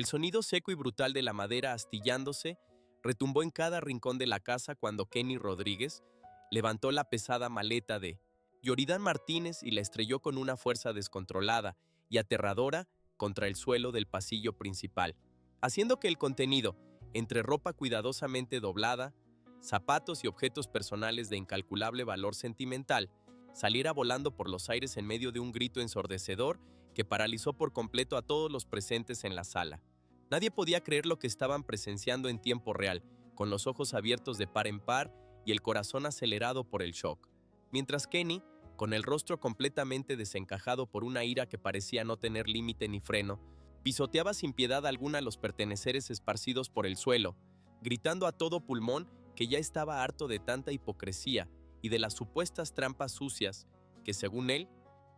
El sonido seco y brutal de la madera astillándose retumbó en cada rincón de la casa cuando Kenny Rodríguez levantó la pesada maleta de Yoridán Martínez y la estrelló con una fuerza descontrolada y aterradora contra el suelo del pasillo principal, haciendo que el contenido, entre ropa cuidadosamente doblada, zapatos y objetos personales de incalculable valor sentimental, saliera volando por los aires en medio de un grito ensordecedor que paralizó por completo a todos los presentes en la sala. Nadie podía creer lo que estaban presenciando en tiempo real, con los ojos abiertos de par en par y el corazón acelerado por el shock. Mientras Kenny, con el rostro completamente desencajado por una ira que parecía no tener límite ni freno, pisoteaba sin piedad alguna los perteneceres esparcidos por el suelo, gritando a todo pulmón que ya estaba harto de tanta hipocresía y de las supuestas trampas sucias que, según él,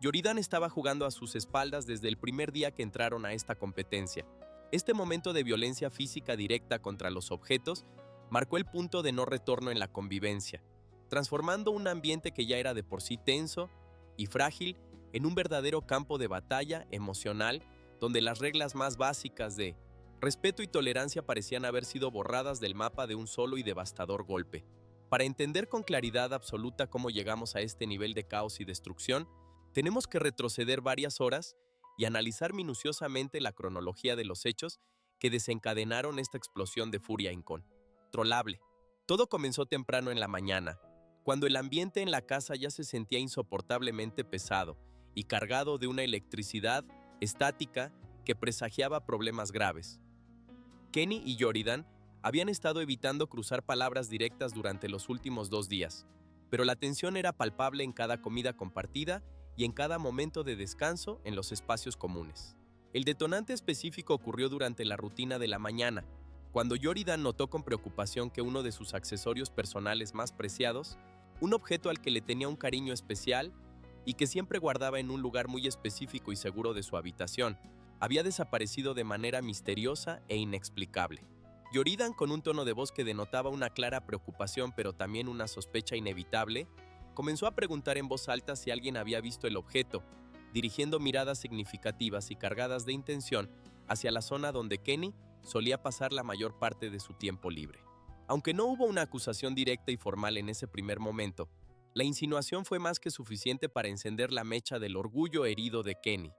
Yoridán estaba jugando a sus espaldas desde el primer día que entraron a esta competencia. Este momento de violencia física directa contra los objetos marcó el punto de no retorno en la convivencia, transformando un ambiente que ya era de por sí tenso y frágil en un verdadero campo de batalla emocional donde las reglas más básicas de respeto y tolerancia parecían haber sido borradas del mapa de un solo y devastador golpe. Para entender con claridad absoluta cómo llegamos a este nivel de caos y destrucción, tenemos que retroceder varias horas y analizar minuciosamente la cronología de los hechos que desencadenaron esta explosión de furia incontrolable. Todo comenzó temprano en la mañana, cuando el ambiente en la casa ya se sentía insoportablemente pesado y cargado de una electricidad estática que presagiaba problemas graves. Kenny y Yoridán habían estado evitando cruzar palabras directas durante los últimos 2 días, pero la tensión era palpable en cada comida compartida y en cada momento de descanso en los espacios comunes. El detonante específico ocurrió durante la rutina de la mañana, cuando Yoridán notó con preocupación que uno de sus accesorios personales más preciados, un objeto al que le tenía un cariño especial y que siempre guardaba en un lugar muy específico y seguro de su habitación, había desaparecido de manera misteriosa e inexplicable. Yoridán, con un tono de voz que denotaba una clara preocupación pero también una sospecha inevitable, comenzó a preguntar en voz alta si alguien había visto el objeto, dirigiendo miradas significativas y cargadas de intención hacia la zona donde Kenny solía pasar la mayor parte de su tiempo libre. Aunque no hubo una acusación directa y formal en ese primer momento, la insinuación fue más que suficiente para encender la mecha del orgullo herido de Kenny,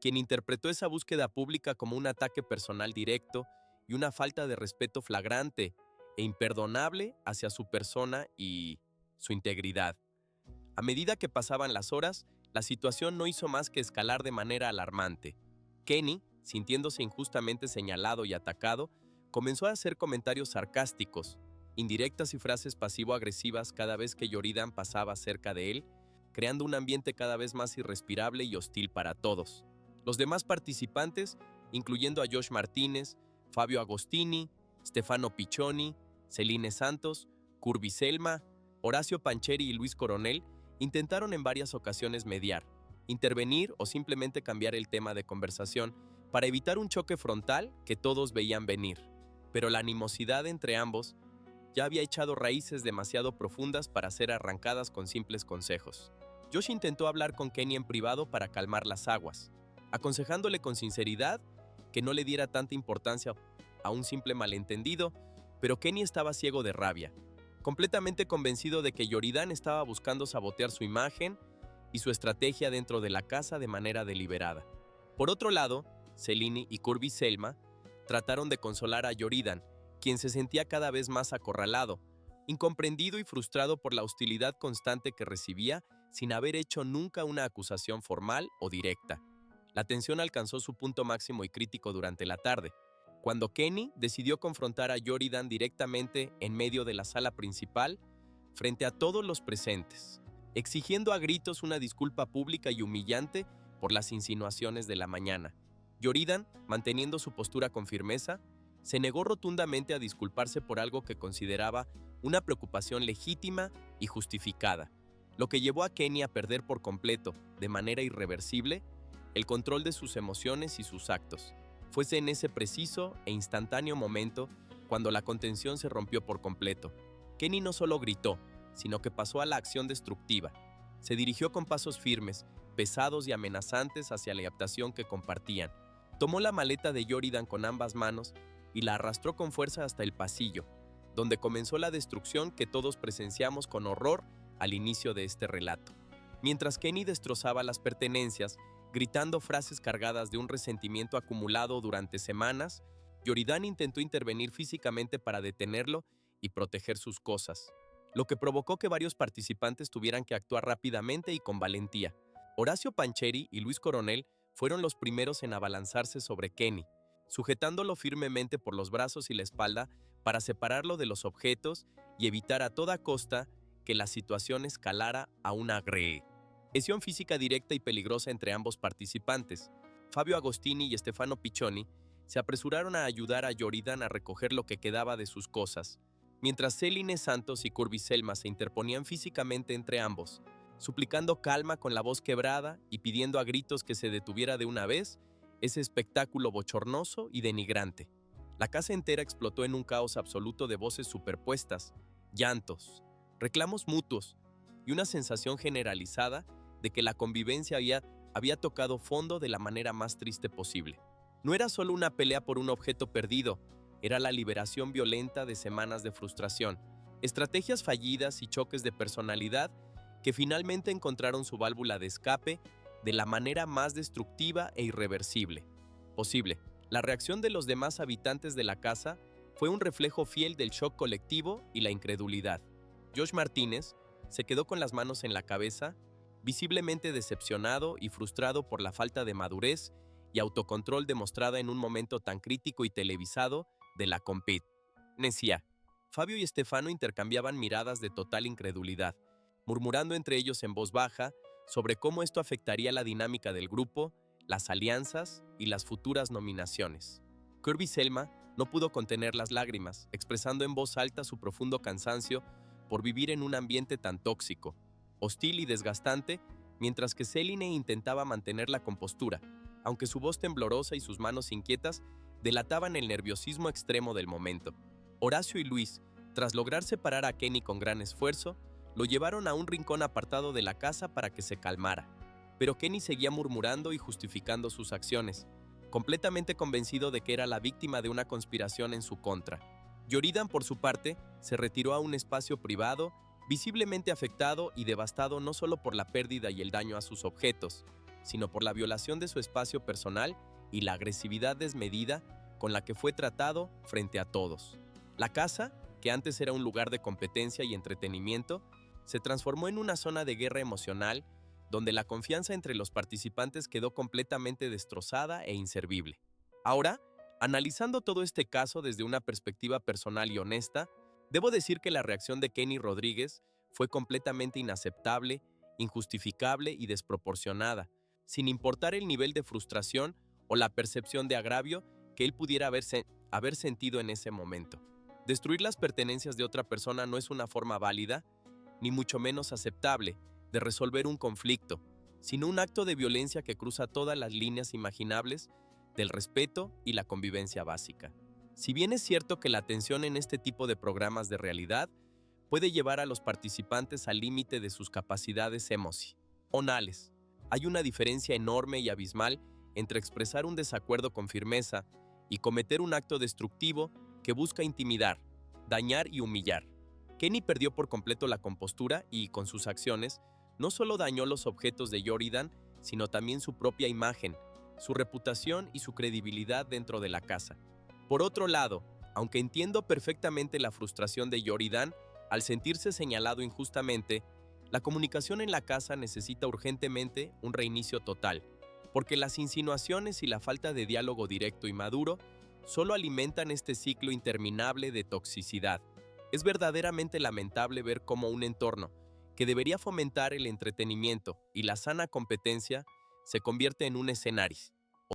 quien interpretó esa búsqueda pública como un ataque personal directo y una falta de respeto flagrante e imperdonable hacia su persona y su integridad. A medida que pasaban las horas, la situación no hizo más que escalar de manera alarmante. Kenny, sintiéndose injustamente señalado y atacado, comenzó a hacer comentarios sarcásticos, indirectas y frases pasivo-agresivas cada vez que Yoridán pasaba cerca de él, creando un ambiente cada vez más irrespirable y hostil para todos. Los demás participantes, incluyendo a Josh Martínez, Fabio Agostini, Stefano Piccioni, Celine Santos, Curby Selma, Horacio Pancheri y Luis Coronel, intentaron en varias ocasiones mediar, intervenir o simplemente cambiar el tema de conversación para evitar un choque frontal que todos veían venir. Pero la animosidad entre ambos ya había echado raíces demasiado profundas para ser arrancadas con simples consejos. Josh intentó hablar con Kenny en privado para calmar las aguas, aconsejándole con sinceridad que no le diera tanta importancia a un simple malentendido, pero Kenny estaba ciego de rabia, completamente convencido de que Yoridán estaba buscando sabotear su imagen y su estrategia dentro de la casa de manera deliberada. Por otro lado, Celine y Curby Selma trataron de consolar a Yoridán, quien se sentía cada vez más acorralado, incomprendido y frustrado por la hostilidad constante que recibía sin haber hecho nunca una acusación formal o directa. La tensión alcanzó su punto máximo y crítico durante la tarde, cuando Kenny decidió confrontar a Yoridán directamente en medio de la sala principal, frente a todos los presentes, exigiendo a gritos una disculpa pública y humillante por las insinuaciones de la mañana. Yoridán, manteniendo su postura con firmeza, se negó rotundamente a disculparse por algo que consideraba una preocupación legítima y justificada, lo que llevó a Kenny a perder por completo, de manera irreversible, el control de sus emociones y sus actos. Fuese en ese preciso e instantáneo momento cuando la contención se rompió por completo. Kenny no solo gritó, sino que pasó a la acción destructiva. Se dirigió con pasos firmes, pesados y amenazantes hacia la habitación que compartían, Tomó la maleta de Yoridan con ambas manos y la arrastró con fuerza hasta el pasillo, donde comenzó la destrucción que todos presenciamos con horror al inicio de este relato. Mientras Kenny destrozaba las pertenencias, gritando frases cargadas de un resentimiento acumulado durante semanas, Yoridan intentó intervenir físicamente para detenerlo y proteger sus cosas, lo que provocó que varios participantes tuvieran que actuar rápidamente y con valentía. Horacio Pancheri y Luis Coronel fueron los primeros en abalanzarse sobre Kenny, sujetándolo firmemente por los brazos y la espalda para separarlo de los objetos y evitar a toda costa que la situación escalara a una agresión física directa y peligrosa entre ambos participantes. Fabio Agostini y Stefano Piccioni se apresuraron a ayudar a Yoridan a recoger lo que quedaba de sus cosas, mientras Celine Santos y Curby Selma se interponían físicamente entre ambos, suplicando calma con la voz quebrada y pidiendo a gritos que se detuviera de una vez ese espectáculo bochornoso y denigrante. La casa entera explotó en un caos absoluto de voces superpuestas, llantos, reclamos mutuos y una sensación generalizada de que la convivencia había tocado fondo de la manera más triste posible. No era solo una pelea por un objeto perdido, era la liberación violenta de semanas de frustración, estrategias fallidas y choques de personalidad que finalmente encontraron su válvula de escape de la manera más destructiva e irreversible posible. La reacción de los demás habitantes de la casa fue un reflejo fiel del shock colectivo y la incredulidad. Josh Martínez se quedó con las manos en la cabeza, visiblemente decepcionado y frustrado por la falta de madurez y autocontrol demostrada en un momento tan crítico y televisado de la competencia. Fabio y Stefano intercambiaban miradas de total incredulidad, murmurando entre ellos en voz baja sobre cómo esto afectaría la dinámica del grupo, las alianzas y las futuras nominaciones. Curby Selma no pudo contener las lágrimas, expresando en voz alta su profundo cansancio por vivir en un ambiente tan tóxico, hostil y desgastante, mientras que Celine intentaba mantener la compostura, aunque su voz temblorosa y sus manos inquietas delataban el nerviosismo extremo del momento. Horacio y Luis, tras lograr separar a Kenny con gran esfuerzo, lo llevaron a un rincón apartado de la casa para que se calmara. Pero Kenny seguía murmurando y justificando sus acciones, completamente convencido de que era la víctima de una conspiración en su contra. Yoridan, por su parte, se retiró a un espacio privado, visiblemente afectado y devastado no solo por la pérdida y el daño a sus objetos, sino por la violación de su espacio personal y la agresividad desmedida con la que fue tratado frente a todos. La casa, que antes era un lugar de competencia y entretenimiento, se transformó en una zona de guerra emocional donde la confianza entre los participantes quedó completamente destrozada e inservible. Ahora, analizando todo este caso desde una perspectiva personal y honesta, debo decir que la reacción de Kenny Rodríguez fue completamente inaceptable, injustificable y desproporcionada, sin importar el nivel de frustración o la percepción de agravio que él pudiera haber sentido en ese momento. Destruir las pertenencias de otra persona no es una forma válida, ni mucho menos aceptable, de resolver un conflicto, sino un acto de violencia que cruza todas las líneas imaginables del respeto y la convivencia básica. Si bien es cierto que la atención en este tipo de programas de realidad puede llevar a los participantes al límite de sus capacidades emocionales, hay una diferencia enorme y abismal entre expresar un desacuerdo con firmeza y cometer un acto destructivo que busca intimidar, dañar y humillar. Kenny perdió por completo la compostura y, con sus acciones, no solo dañó los objetos de Yoridan, sino también su propia imagen, su reputación y su credibilidad dentro de la casa. Por otro lado, aunque entiendo perfectamente la frustración de Yoridan al sentirse señalado injustamente, la comunicación en la casa necesita urgentemente un reinicio total, porque las insinuaciones y la falta de diálogo directo y maduro solo alimentan este ciclo interminable de toxicidad. Es verdaderamente lamentable ver cómo un entorno que debería fomentar el entretenimiento y la sana competencia se convierte en un escenario